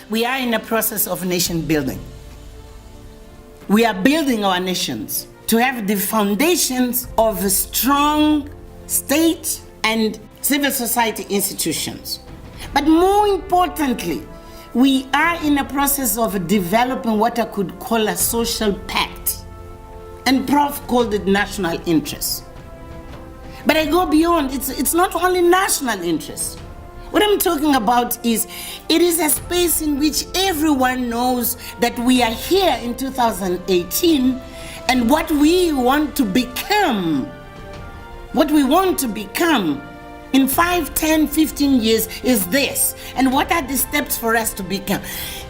we are in a process of nation building. We are building our nations to have the foundations of a strong state and civil society institutions. But more importantly, we are in a process of developing what I could call a social pact. And Prof called it national interest. But I go beyond, it's not only national interest. What I'm talking about is, it is a space in which everyone knows that we are here in 2018 and what we want to become. What we want to become in 5, 10, 15 years is this. And what are the steps for us to become?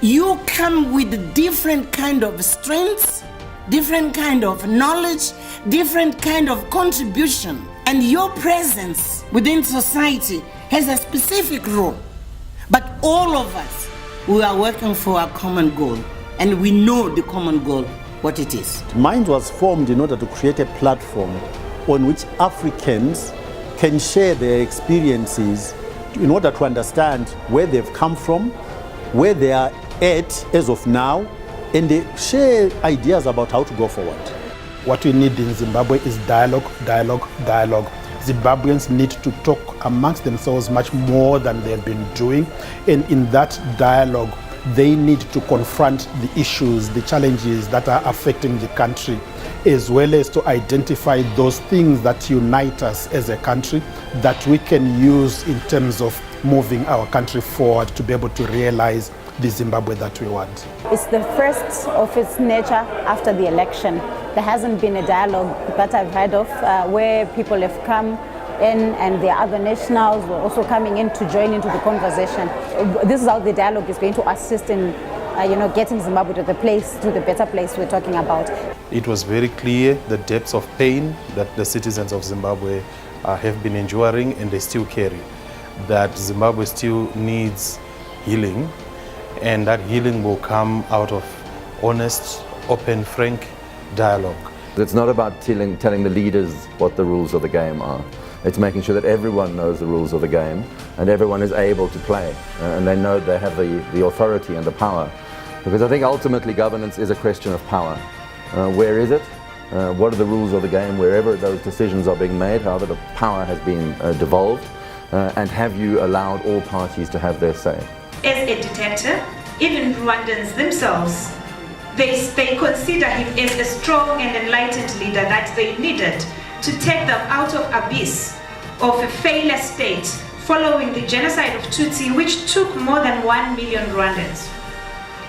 You come with different kind of strengths, different kind of knowledge, different kind of contribution. And your presence within society has a specific role. But all of us, we are working for a common goal. And we know the common goal, what it is. Mind was formed in order to create a platform on which Africans can share their experiences in order to understand where they've come from, where they are at as of now, and they share ideas about how to go forward. What we need in Zimbabwe is dialogue, dialogue, dialogue. Zimbabweans need to talk amongst themselves much more than they've been doing. And in that dialogue, they need to confront the issues, the challenges that are affecting the country, as well as to identify those things that unite us as a country that we can use in terms of moving our country forward to be able to realize the Zimbabwe that we want. It's the first of its nature after the election. There hasn't been a dialogue that I've heard of where people have come in and the other nationals were also coming in to join into the conversation. This is how the dialogue is going to assist in getting Zimbabwe to the better place we're talking about. It was very clear the depths of pain that the citizens of Zimbabwe have been enduring and they still carry. That Zimbabwe still needs healing, and that healing will come out of honest, open, frank dialogue. It's not about telling the leaders what the rules of the game are. It's making sure that everyone knows the rules of the game and everyone is able to play and they know they have the authority and the power. Because I think ultimately governance is a question of power. Where is it? What are the rules of the game wherever those decisions are being made, however the power has been devolved, and have you allowed all parties to have their say? As a dictator, even Rwandans themselves, they consider him as a strong and enlightened leader that they needed to take them out of abyss of a failure state following the genocide of Tutsi, which took more than 1 million Rwandans.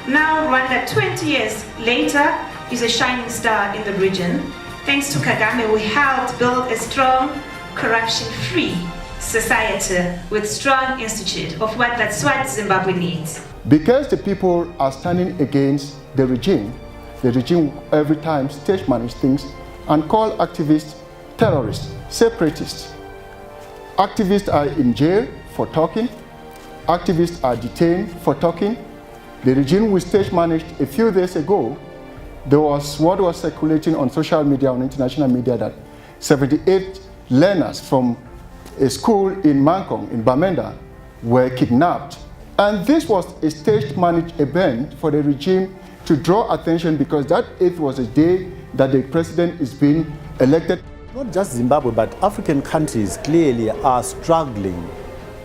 Now Rwanda, 20 years later, is a shining star in the region. Thanks to Kagame, we helped build a strong, corruption-free society with strong institute of that's what Zimbabwe needs. Because the people are standing against the regime every time stage manage things and call activists terrorists, separatists. Activists are in jail for talking. Activists are detained for talking. The regime we stage managed a few days ago, there was what was circulating on social media, on international media, that 78 learners from a school in Mankong, in Bamenda, were kidnapped. And this was a staged managed event for the regime to draw attention because that 8th was a day that the president is being elected. Not just Zimbabwe, but African countries clearly are struggling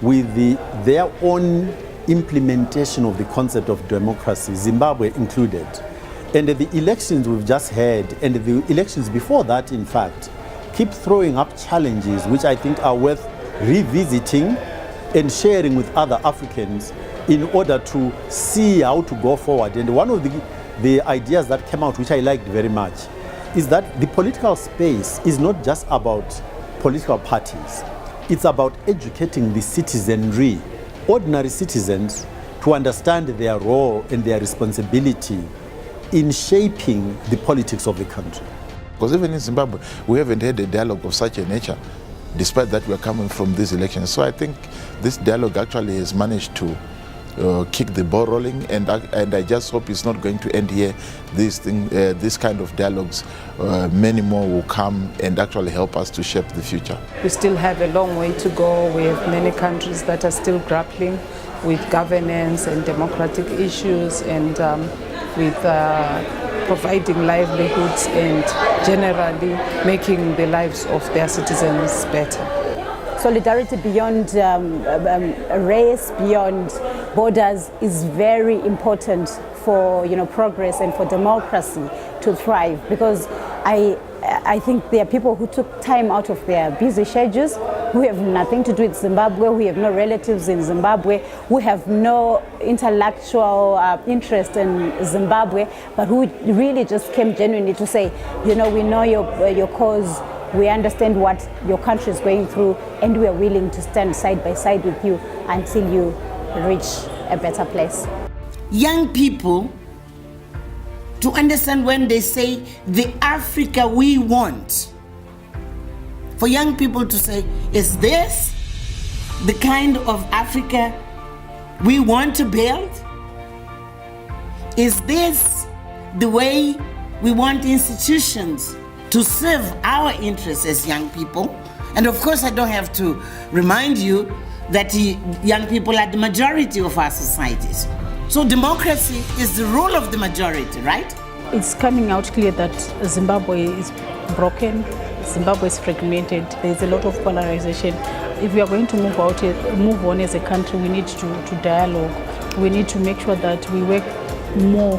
with their own implementation of the concept of democracy, Zimbabwe included. And the elections we've just had, and the elections before that, in fact, keep throwing up challenges which I think are worth revisiting and sharing with other Africans in order to see how to go forward. And one of the ideas that came out, which I liked very much, is that the political space is not just about political parties. It's about educating the citizenry, ordinary citizens, to understand their role and their responsibility in shaping the politics of the country. Because even in Zimbabwe, we haven't had a dialogue of such a nature, despite that we are coming from these elections. So I think this dialogue actually has managed to kick the ball rolling, and I just hope it's not going to end here. This kind of dialogues, many more will come and actually help us to shape the future. We still have a long way to go. We have many countries that are still grappling with governance and democratic issues, and with providing livelihoods and generally making the lives of their citizens better. Solidarity beyond race, beyond borders is very important for progress and for democracy to thrive, because I think there are people who took time out of their busy schedules, who have nothing to do with Zimbabwe, who have no relatives in Zimbabwe, who have no intellectual interest in Zimbabwe, but who really just came genuinely to say, we know your cause, we understand what your country is going through, and we are willing to stand side by side with you until you reach a better place. Young people to understand when they say the Africa we want. For young people to say, is this the kind of Africa we want to build? Is this the way we want institutions to serve our interests as young people? And of course, I don't have to remind you that young people are the majority of our societies. So democracy is the rule of the majority, right? It's coming out clear that Zimbabwe is broken, Zimbabwe is fragmented, there's a lot of polarization. If we are going to move on as a country, we need to dialogue. We need to make sure that we work more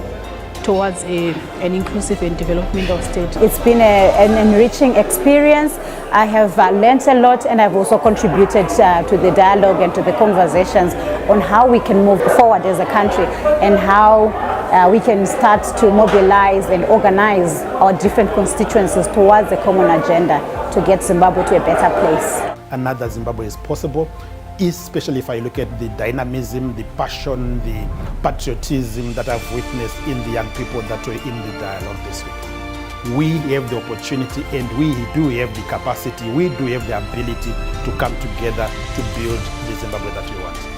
towards an inclusive and developmental state. It's been an enriching experience. I have learned a lot, and I've also contributed to the dialogue and to the conversations on how we can move forward as a country, and how we can start to mobilize and organize our different constituencies towards a common agenda to get Zimbabwe to a better place. Another Zimbabwe is possible, especially if I look at the dynamism, the passion, the patriotism that I've witnessed in the young people that were in the dialogue this week. We have the opportunity, and we do have the capacity, we do have the ability to come together to build the Zimbabwe that we want.